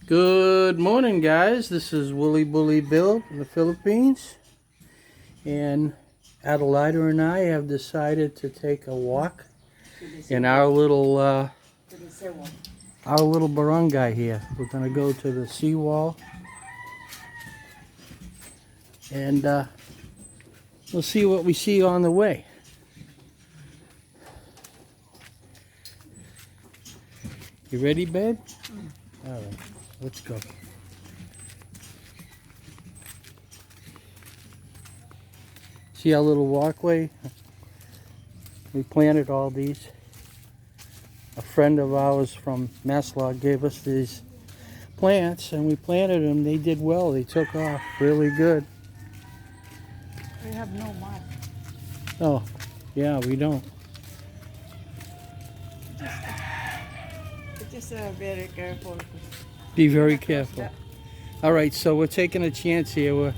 Good morning, guys. This is Woolly Bully Bill from the Philippines, and Adelida and I have decided to take a walk in our little barangay here. We're gonna go to the seawall, and we'll see what we see on the way. You ready, babe? All right, let's go. See our little walkway? We planted all these. A friend of ours from Maslog gave us these plants and we planted them. They did well. They took off really good. We have no mud. Oh, yeah, we don't. Just very careful. Be very careful. All right, so we're taking a chance here.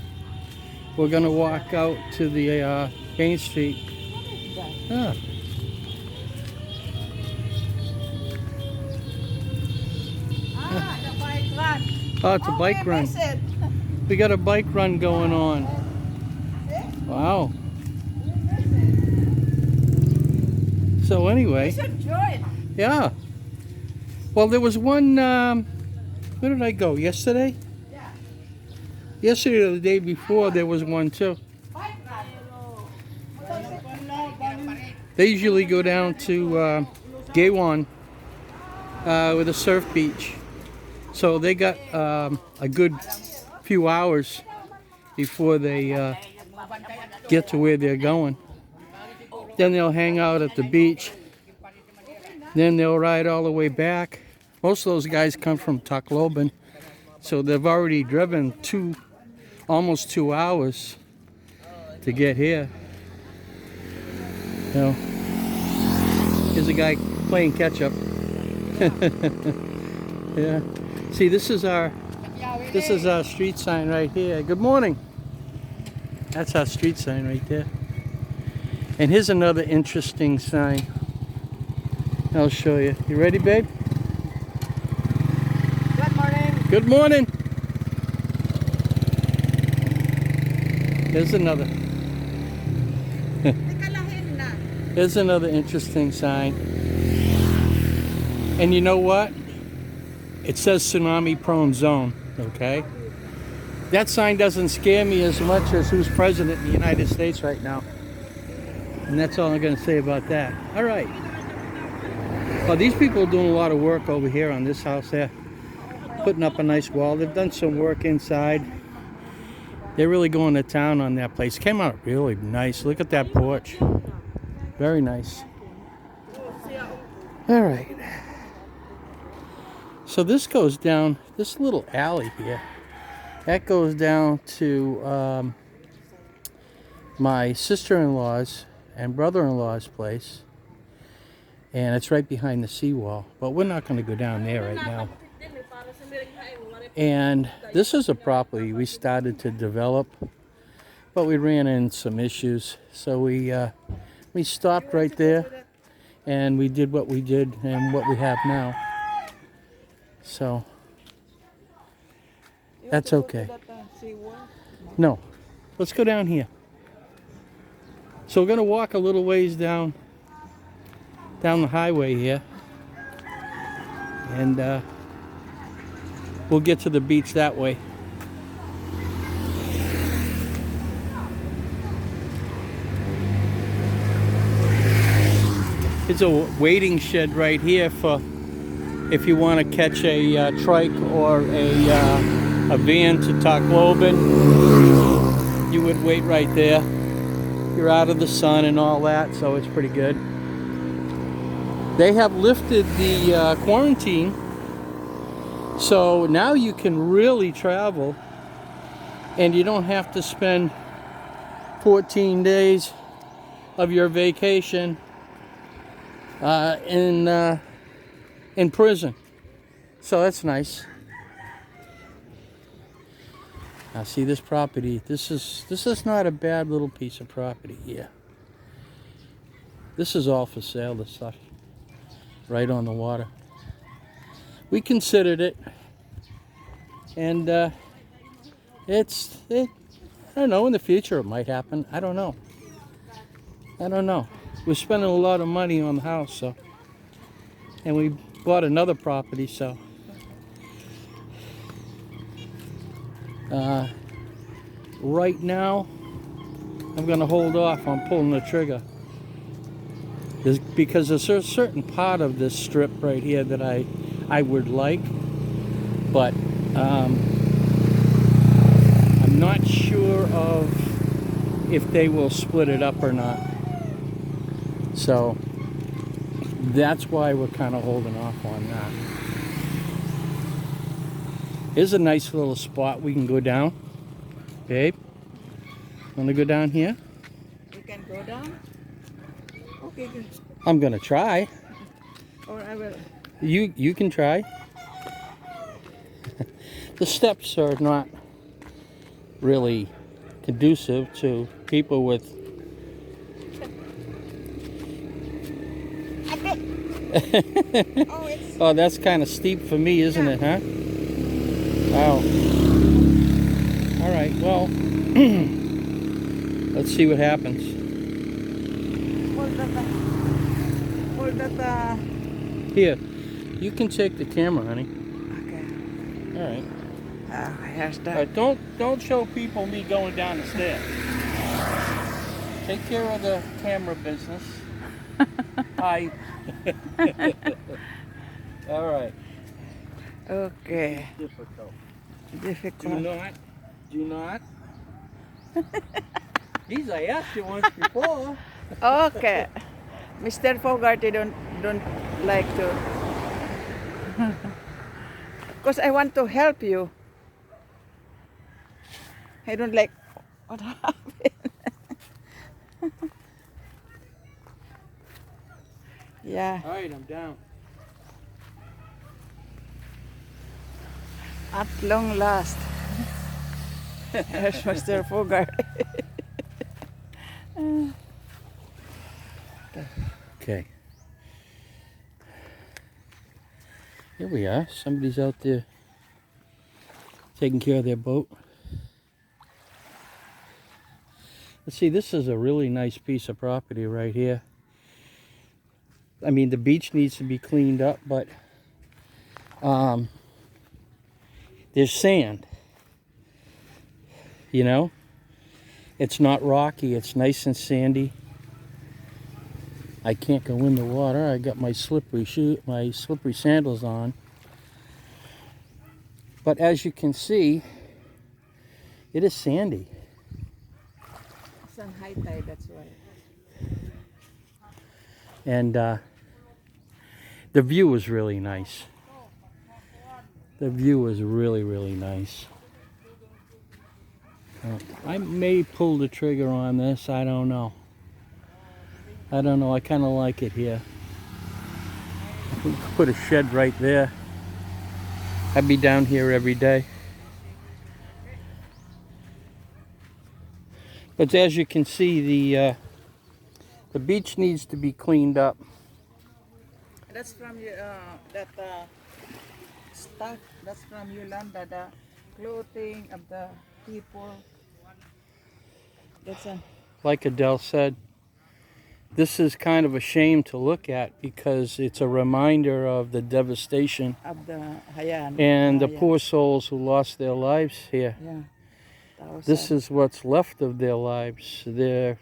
We're gonna walk out to the Main Street. Ah. The bike run. Oh, it's a bike run. We got a bike run going on. Wow. So anyway, should join. yeah. Well, there was one. Where did I go? Yesterday? Yeah. Yesterday or the day before, there was one too. Bike run. They usually go down to Gaywan with a surf beach. So they got a good few hours before they get to where they're going. Then they'll hang out at the beach. Then they'll ride all the way back. Most of those guys come from Tacloban, so they've already driven almost 2 hours to get here. You know, here's a guy playing catch up. Yeah. See, this is our street sign right here. Good morning. That's our street sign right there. And here's another interesting sign. I'll show you. You ready, babe? Good morning. Good morning. Here's another. Here's another interesting sign. And you know what? It says tsunami prone zone, okay? That sign doesn't scare me as much as who's president in the United States right now. And that's all I'm going to say about that. All right. Well, these people are doing a lot of work over here on this house there. Putting up a nice wall. They've done some work inside. They're really going to town on that place. Came out really nice. Look at that porch. Very nice. All right. So this goes down, this little alley here, that goes down to my sister-in-law's and brother-in-law's place. And it's right behind the seawall. But we're not going to go down there right now. And this is a property we started to develop, but we ran into some issues. So we stopped right there, and we did what we did and what we have now. So that's okay. No, let's go down here. So we're going to walk a little ways down the highway here, and we'll get to the beach that way. There's a waiting shed right here for if you want to catch a trike or a van to Tacloban. You would wait right there. You're out of the sun and all that, so it's pretty good. They have lifted the quarantine, so now you can really travel and you don't have to spend 14 days of your vacation in prison. So that's nice. Now see this property, this is not a bad little piece of property here. This is all for sale, this stuff. Right on the water. We considered it. And I don't know, in the future it might happen. I don't know. We're spending a lot of money on the house, so, and we bought another property, so right now I'm gonna hold off on pulling the trigger. Because there's a certain part of this strip right here that I would like, but I'm not sure of if they will split it up or not. So that's why we're kind of holding off on that. Here's a nice little spot we can go down. Babe, want to go down here? We can go down? Okay, good. I'm gonna try. Or I will. You can try. The steps are not really conducive to people with Oh, it's oh, that's kind of steep for me, isn't it, huh? Wow. All right, well, let's see what happens. hold that. Here, you can take the camera, honey. Okay. All right. Here's All that. right, don't show people me going down the stairs. Take care of the camera business. Hi. All right. Okay. Difficult. Difficult. Do not. These I asked you once before. Okay. Mr. Fogarty don't like to. Because I want to help you. I don't like what happened. Yeah. All right, I'm down. At long last. Here's Mr. Fogarty. Okay. Here we are. Somebody's out there taking care of their boat. Let's see, this is a really nice piece of property right here. I mean, the beach needs to be cleaned up, but there's sand. You know? It's not rocky, it's nice and sandy. I can't go in the water. I got my slippery sandals on. But as you can see, it is sandy. It's on high tide, that's why. And the view was really nice. The view was really, really nice. I may pull the trigger on this. I don't know. I kind of like it here. We could put a shed right there. I'd be down here every day. But as you can see, the beach needs to be cleaned up. That's from that stuff. That's from Yolanda. The clothing of the people. That's a. Like Adele said, this is kind of a shame to look at because it's a reminder of the devastation Of the Hayan. and the poor souls who lost their lives here. Yeah. This is what's left of their lives. Their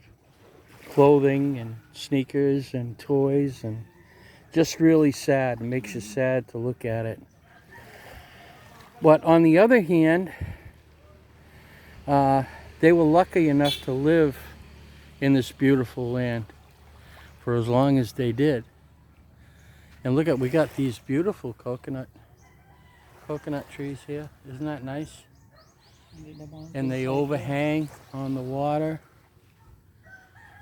clothing and sneakers and toys, and just really sad. It makes you sad to look at it. But on the other hand, they were lucky enough to live in this beautiful land for as long as they did. And look at, we got these beautiful coconut trees here. Isn't that nice? And they overhang on the water.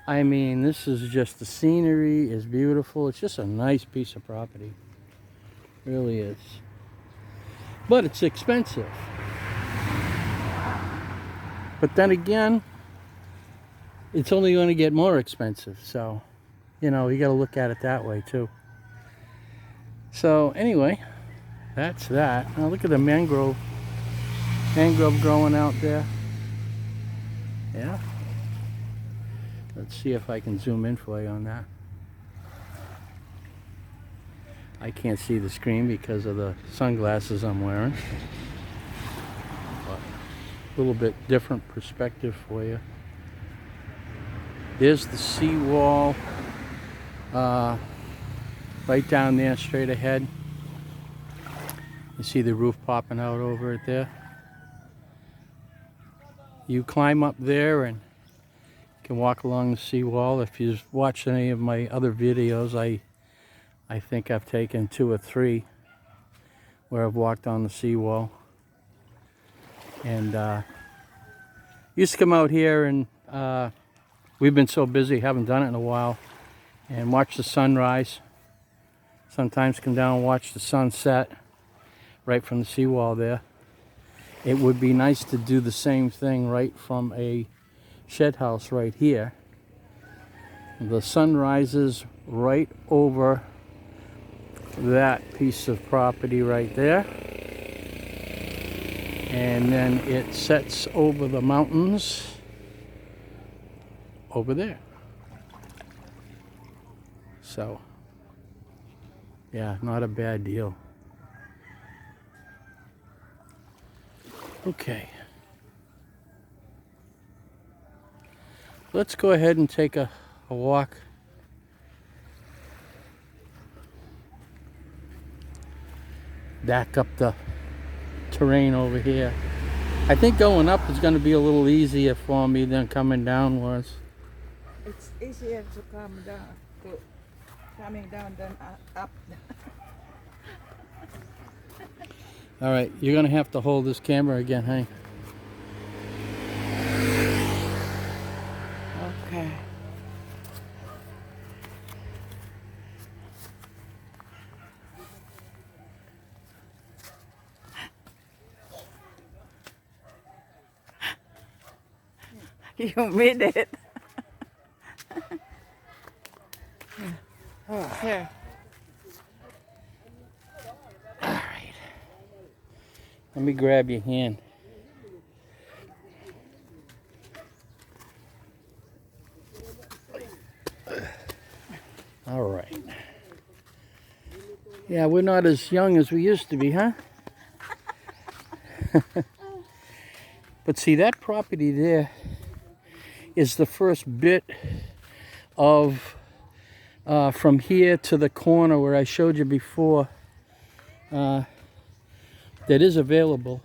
I mean, this is just, the scenery is beautiful. It's just a nice piece of property. It really is. But it's expensive. But then again, it's only going to get more expensive. So, you know, you got to look at it that way too. So anyway, that's that. Now look at the mangrove mangrove growing out there. Yeah. Let's see if I can zoom in for you on that. I can't see the screen because of the sunglasses I'm wearing. But a little bit different perspective for you. There's the seawall right down there, straight ahead. You see the roof popping out over it there. You climb up there and can walk along the seawall. If you've watched any of my other videos, I think I've taken 2 or 3 where I've walked on the seawall. And used to come out here, and we've been so busy, haven't done it in a while, and watch the sunrise. Sometimes come down and watch the sunset right from the seawall there. It would be nice to do the same thing right from a shed house right here. The sun rises right over that piece of property right there, and then it sets over the mountains over there. So yeah, not a bad deal. Okay, let's go ahead and take a walk back up the terrain over here. I think going up is going to be a little easier for me than coming down was. It's easier to coming down than up. All right, you're going to have to hold this camera again, honey. Okay. You made it. Here. All right. Let me grab your hand. All right. Yeah, we're not as young as we used to be, huh? But see, that property there is the first bit of from here to the corner where I showed you before that is available.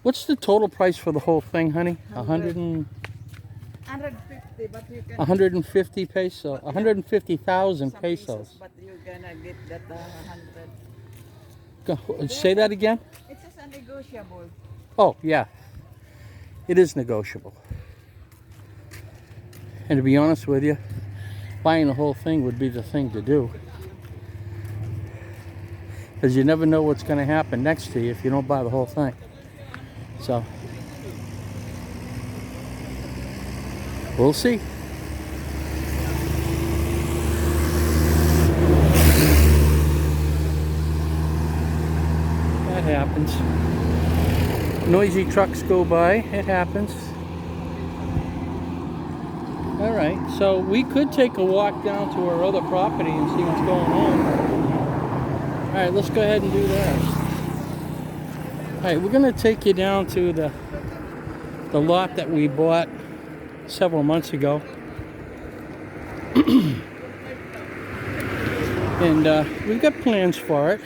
What's the total price for the whole thing, honey? 150, but you can 150 pesos, 150,000 some pesos. But you're gonna get that 100. Say that again? It's just a negotiable. Oh, yeah. It is negotiable. And to be honest with you, buying the whole thing would be the thing to do. Because you never know what's going to happen next to you if you don't buy the whole thing. So, we'll see. That happens. Noisy trucks go by. It happens. All right, so we could take a walk down to our other property and see what's going on. All right, let's go ahead and do that. All right, we're going to take you down to the lot that we bought several months ago. And we've got plans for it.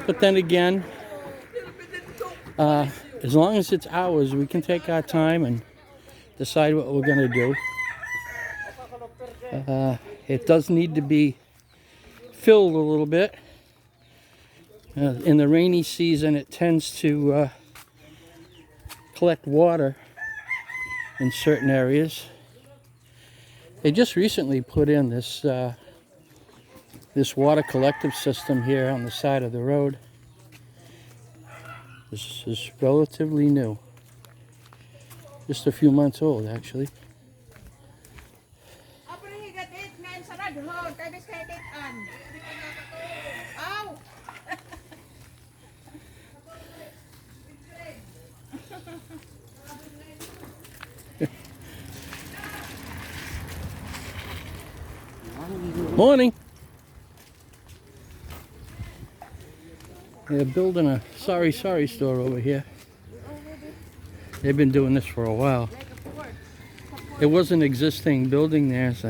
But then again, as long as it's ours, we can take our time and decide what we're going to do. It does need to be filled a little bit. In the rainy season, it tends to collect water in certain areas. They just recently put in this this water collective system here on the side of the road. This is relatively new. Just a few months old, actually. Morning. They're building a sorry store over here. They've been doing this for a while. It was an existing building there, so